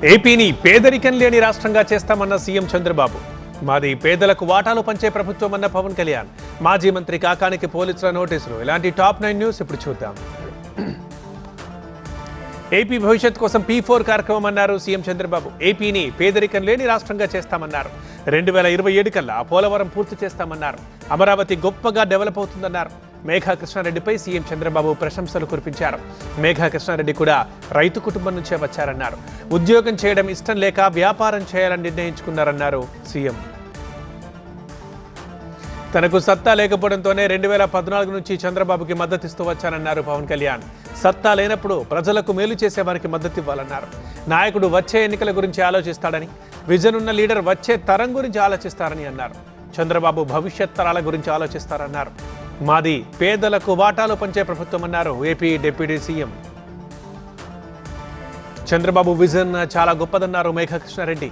ఏపీని పేదరికం లేని రాష్ట్రంగా చేస్తామన్న సీఎం చంద్రబాబు. మాది పేదలకు వాటాలు పంచే ప్రభుత్వం అన్న పవన్ కళ్యాణ్. మాజీ మంత్రి కాకానికి పోలీసుల నోటీసులు. ఇలాంటి టాప్ 9 న్యూస్ ఇప్పుడు చూద్దాం. ఏపీ భవిష్యత్ కోసం P4 కార్యక్రమం అన్నారు సీఎం చంద్రబాబు. ఏపీని పేదరికం లేని రాష్ట్రంగా చేస్తామన్నారు. 2027 కల్లా పోలవరం పూర్తి చేస్తామన్నారు. అమరావతి గొప్పగా డెవలప్ అవుతుందన్నారు. మేఘా కృష్ణారెడ్డిపై సీఎం చంద్రబాబు ప్రశంసలు కురిపించారు. మేఘా కృష్ణారెడ్డి కూడా రైతు కుటుంబం నుంచే వచ్చారన్నారు. ఉద్యోగం చేయడం ఇష్టం లేక వ్యాపారం చేయాలని నిర్ణయించుకున్నారన్నారు సీఎం. తనకు సత్తా లేకపోవడంతోనే 2014 నుంచి చంద్రబాబుకి మద్దతిస్తూ వచ్చానన్నారు పవన్ కళ్యాణ్. సత్తా లేనప్పుడు ప్రజలకు మేలు చేసే వారికి మద్దతు ఇవ్వాలన్నారు. నాయకుడు వచ్చే ఎన్నికల గురించి ఆలోచిస్తాడని, విజన్ ఉన్న లీడర్ వచ్చే తరం గురించి ఆలోచిస్తారని అన్నారు. చంద్రబాబు భవిష్యత్ తరాల గురించి ఆలోచిస్తారన్నారు. మాది పేదలకు వాటాలు పంచే ప్రభుత్వం అన్నారు AP deputy CM. Chandrababu vision చాలా గొప్పదన్నారు మేఘా కృష్ణారెడ్డి.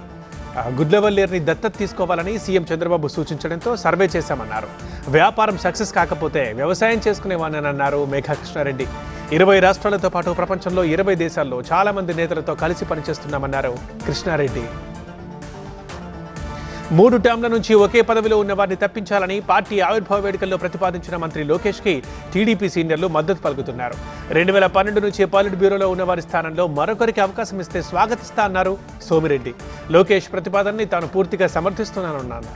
గుడ్లవల్లేరుని దత్తత తీసుకోవాలని సీఎం చంద్రబాబు సూచించడంతో సర్వే చేశామన్నారు. వ్యాపారం సక్సెస్ కాకపోతే వ్యవసాయం చేసుకునేవానని అన్నారు మేఘా కృష్ణారెడ్డి. 20 రాష్ట్రాలతో పాటు ప్రపంచంలో 20 దేశాల్లో చాలా మంది నేతలతో కలిసి పనిచేస్తున్నామన్నారు కృష్ణారెడ్డి. 3 టర్మ్ల నుంచి ఒకే పదవిలో ఉన్న వారిని తప్పించాలని పార్టీ ఆవిర్భావ వేడుకల్లో ప్రతిపాదించిన మంత్రి లోకేష్కి టీడీపీ సీనియర్లు మద్దతు పలుకుతున్నారు. 2012 నుంచి పాలిట్ బ్యూరోలో ఉన్న వారి స్థానంలో మరొకరికి అవకాశం ఇస్తే స్వాగతిస్తా అన్నారు సోమిరెడ్డి. లోకేష్ ప్రతిపాదనని తాను పూర్తిగా సమర్థిస్తున్నానన్నారు.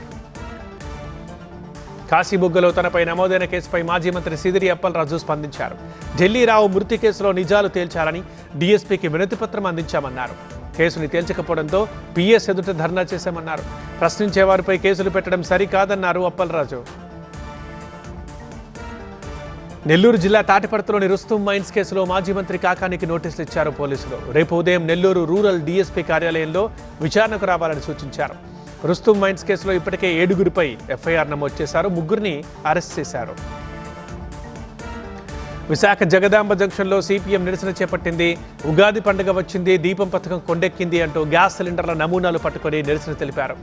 కాశీబుగ్గలో తనపై నమోదైన కేసుపై మాజీ మంత్రి సిదిరి అప్పలరాజు స్పందించారు. ఢిల్లీరావు మృతి కేసులో నిజాలు తేల్చాలని డీఎస్పీకి వినతిపత్రం అందించామన్నారు. కేసుని తేల్చకపోవడంతో పిఎస్ ఎదుట ధర్నా చేశామన్నారు. ప్రశ్నించే వారిపై కేసులు పెట్టడం సరికాదన్నారు అప్పలరాజు. నెల్లూరు జిల్లా తాటిపర్తిలోని రుస్తుం మైన్స్ కేసులో మాజీ మంత్రి కాకానికి నోటీసులు ఇచ్చారు పోలీసులు. రేపు ఉదయం నెల్లూరు రూరల్ డీఎస్పీ కార్యాలయంలో విచారణకు రావాలని సూచించారు. రుస్తుం మైన్స్ కేసులో ఇప్పటికే 7గురిపై ఎఫ్ఐఆర్ నమోదు చేశారు. 3గురిని అరెస్ట్ చేశారు. విశాఖ జగదాంబ జంక్షన్లో సిపిఎం నిరసన చేపట్టింది. ఉగాది పండుగ వచ్చింది, దీపం పథకం కొండెక్కింది అంటూ గ్యాస్ సిలిండర్ల నమూనాలు పట్టుకొని నిరసన తెలిపారు.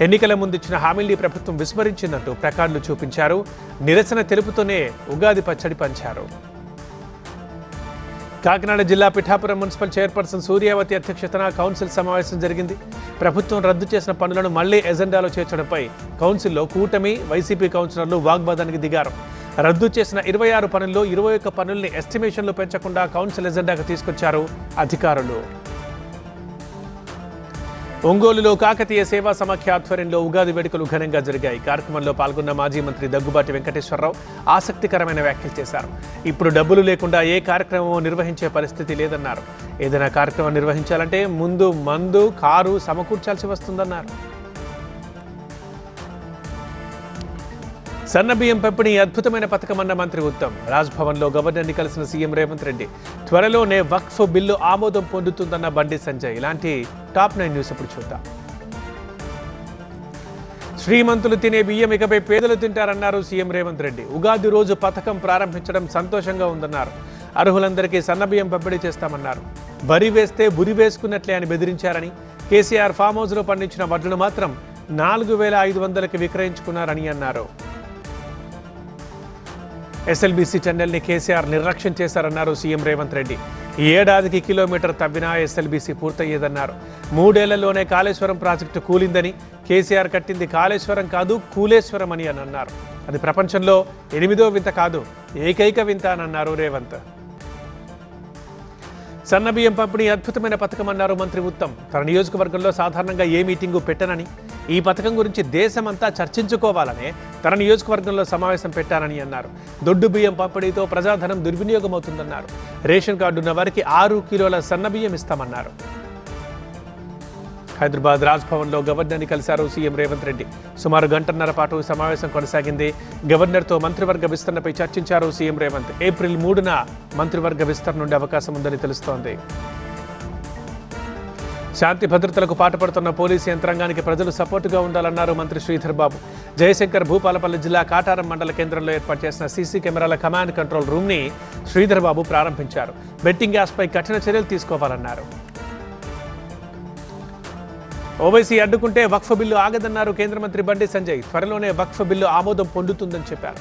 ఎన్నికల ముందు ఇచ్చిన హామీల్ని ప్రభుత్వం విస్మరించిందంటూ ప్లకార్డులు చూపించారు. నిరసన తెలుపుతూనే ఉగాది పచ్చడి పంచారు. కాకినాడ జిల్లా పిఠాపురం మున్సిపల్ చైర్పర్సన్ సూర్యావతి అధ్యక్షతన కౌన్సిల్ సమావేశం జరిగింది. ప్రభుత్వం రద్దు చేసిన పనులను మళ్లీ ఎజెండాలో చేర్చడంపై కౌన్సిల్లో కూటమి, వైసీపీ కౌన్సిలర్లు వాగ్వాదానికి దిగారు. రద్దు చేసిన 26 పనుల్లో 21 పనుల్ని ఎస్టిమేషన్లు పెంచకుండా కౌన్సిల్ ఎజెండాకు తీసుకొచ్చారు అధికారులు. ఒంగోలులో కాకతీయ సేవా సమాఖ్య ఆధ్వర్యంలో ఉగాది వేడుకలు ఘనంగా జరిగాయి. కార్యక్రమంలో పాల్గొన్న మాజీ మంత్రి దగ్గుబాటి వెంకటేశ్వరరావు ఆసక్తికరమైన వ్యాఖ్యలు చేశారు. ఇప్పుడు డబ్బులు లేకుండా ఏ కార్యక్రమం నిర్వహించే పరిస్థితి లేదన్నారు. ఏదైనా కార్యక్రమం నిర్వహించాలంటే ముందు మందు, కారు సమకూర్చాల్సి వస్తుందన్నారు. సన్నబియ్యం పంపిణీ అద్భుతమైన పథకమన్న మంత్రి ఉత్తమ్. రాజ్భవన్లో గవర్నర్ని కలిసిన సీఎం రేవంత్ రెడ్డి. త్వరలోనే వక్ఫ్ బిల్లు ఆమోదం పొందుతుందన్న బండి సంజయ్. ఇలాంటి టాప్ 9 న్యూస్ ఇప్పుడు చూద్దాం. శ్రీమంతులు తినే బియ్యం ఇకపై పేదలు తింటారన్నారు సీఎం రేవంత్ రెడ్డి. ఉగాది రోజు పథకం ప్రారంభించడం సంతోషంగా ఉందన్నారు. అర్హులందరికీ సన్నబియ్యం పంపిణీ చేస్తామన్నారు. వరి వేస్తే బురి వేసుకున్నట్లే అని బెదిరించారని, కేసీఆర్ ఫామ్ హౌస్లో పండించిన వడ్లను మాత్రం 4500కి విక్రయించుకున్నారని అన్నారు. ఎస్ఎల్బీసీ టన్నెల్ని కేసీఆర్ నిర్లక్ష్యం చేశారన్నారు సీఎం రేవంత్ రెడ్డి. ఈ ఏడాదికి కిలోమీటర్ తవ్వినా ఎస్ఎల్బీసీ పూర్తయ్యేదన్నారు. 3 ఏళ్లలోనే కాళేశ్వరం ప్రాజెక్టు కూలిందని, కేసీఆర్ కట్టింది కాళేశ్వరం కాదు కూలేశ్వరం అని అన్నారు. అది ప్రపంచంలో 8వ వింత కాదు, ఏకైక వింత అని అన్నారు రేవంత్. సన్నబియ్యం పంపిణీ అద్భుతమైన పథకం అన్నారు మంత్రి ఉత్తమ్. తన నియోజకవర్గంలో సాధారణంగా ఏ మీటింగు పెట్టనని, ఈ పథకం గురించి దేశమంతా చర్చించుకోవాలనే తన నియోజకవర్గంలో సమావేశం పెట్టానని అన్నారు. దొడ్డు బియ్యం పంపిణీతో ప్రజాధనం దుర్వినియోగం అవుతుందన్నారు. రేషన్ కార్డు ఉన్న వారికి 6 కిలోల సన్నబియ్యం ఇస్తామన్నారు. హైదరాబాద్ రాజ్భవన్లో గవర్నర్ని కలిశారు సీఎం రేవంత్ రెడ్డి. సుమారు గంటన్నర పాటు సమావేశం కొనసాగింది. గవర్నర్తో మంత్రివర్గ విస్తరణపై చర్చించారు సీఎం రేవంత్. ఏప్రిల్ 3న మంత్రివర్గ విస్తరణ నుండి అవకాశం ఉందని తెలుస్తోంది. శాంతి భద్రతలకు పాటుపడుతున్న పోలీసు యంత్రాంగానికి ప్రజలు సపోర్టుగా ఉండాలన్నారు మంత్రి శ్రీధర్ బాబు. జయశంకర్ భూపాలపల్లి జిల్లా కాటారం మండల కేంద్రంలో ఏర్పాటు చేసిన సీసీ కెమెరాల కమాండ్ కంట్రోల్ రూమ్ని శ్రీధర్ బాబు ప్రారంభించారు. బెట్టింగ్ యాప్స్పై కఠిన చర్యలు తీసుకోవాలన్నారు. ఓవైసీ అడ్డుకుంటే వక్ఫ్ బిల్లు ఆగదన్నారు కేంద్ర మంత్రి బండి సంజయ్. త్వరలోనే వక్ఫ్ బిల్లు ఆమోదం పొందుతుందని చెప్పారు.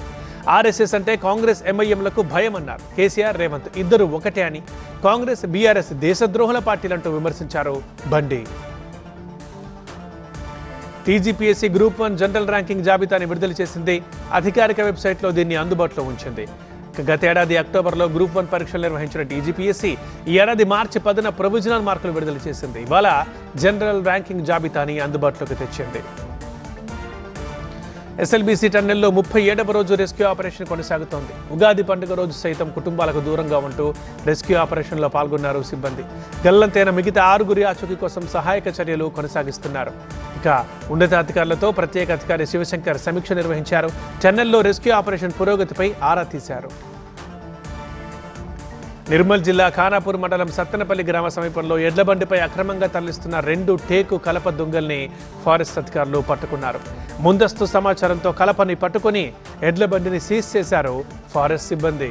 ఆర్ఎస్ఎస్ అంటే కాంగ్రెస్ ఎంఐఎంలకు భయం అన్నారు. కేసీఆర్, రేవంత్ ఇద్దరు ఒకటే అని, కాంగ్రెస్ బీఆర్ఎస్ దేశద్రోహుల పార్టీలంటూ విమర్శించారు బండి. టీజీపీఎస్సీ గ్రూప్ 1 జనరల్ ర్యాంకింగ్ జాబితాని విడుదల చేసింది. అధికారిక వెబ్సైట్లో దీన్ని అందుబాటులో ఉంచింది. గతేడాది అక్టోబర్లో గ్రూప్ 1 పరీక్షలు నిర్వహించిన టీజీపీఎస్సీ ఈ ఏడాది మార్చి 10న ప్రొవిజనల్ మార్కులు విడుదల చేసింది. ఇవాళ జనరల్ ర్యాంకింగ్ జాబితాని అందుబాటులోకి తెచ్చింది. ఎస్ఎల్బీసీ టన్నెల్లో 37వ రోజు రెస్క్యూ ఆపరేషన్ కొనసాగుతోంది. ఉగాది పండుగ రోజు సైతం కుటుంబాలకు దూరంగా ఉంటూ రెస్క్యూ ఆపరేషన్లో పాల్గొన్నారు సిబ్బంది. గల్లంతైన మిగతా 6గురి ఆచూకీ కోసం సహాయక చర్యలు కొనసాగిస్తున్నారు. ఇక ఉన్నతాధికారులతో ప్రత్యేక అధికారి శివశంకర్ సమీక్ష నిర్వహించారు. టన్నెల్లో రెస్క్యూ ఆపరేషన్ పురోగతిపై ఆరా తీశారు. నిర్మల్ జిల్లా ఖానాపూర్ మండలం సత్తెనపల్లి గ్రామ సమీపంలో ఎడ్లబండిపై అక్రమంగా తరలిస్తున్న 2 టేకు కలప దుంగల్ని ఫారెస్ట్ అధికారులు పట్టుకున్నారు. ముందస్తు సమాచారంతో కలపని పట్టుకుని ఎడ్లబండిని సీజ్ చేశారు ఫారెస్ట్ సిబ్బంది.